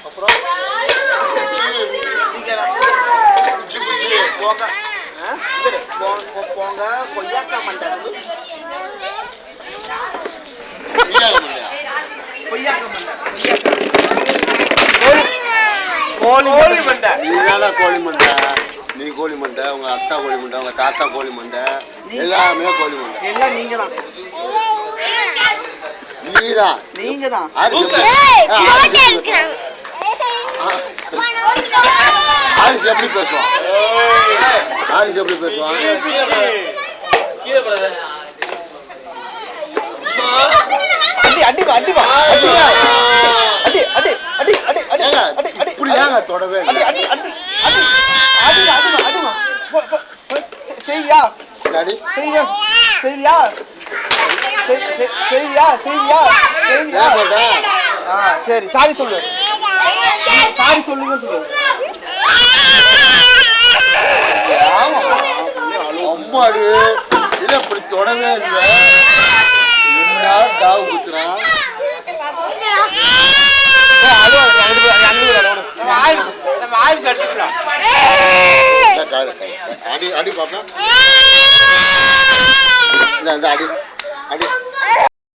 அப்புறம் போங்க போங்க கொய்யாக்கா மண்டை கோழி மண்டை நீதான கோழி மண்டை நீ கோழி மண்டை உங்க அத்தா கோழி மண்டை உங்க தாத்தா கோழி மண்டை எல்லாமே கோழி மண்டை எல்லாம் நீங்க தான் நீங்க தான் ஆரிஸ் எப்படி பேசுவான் ஆரிஸ் எப்படி பேசுவான் தொடவே செய்வியா செய்வியா செய்வியா செய்வியா செய்வியா சரி சாரி சொல்லு சாரி சொல்லுங்க சொல்லு அம்மாடி இல்ல இப்படி தொடவே இல்லை என்ன டாவு குத்துறான் அடி அடி பாப்பா அடி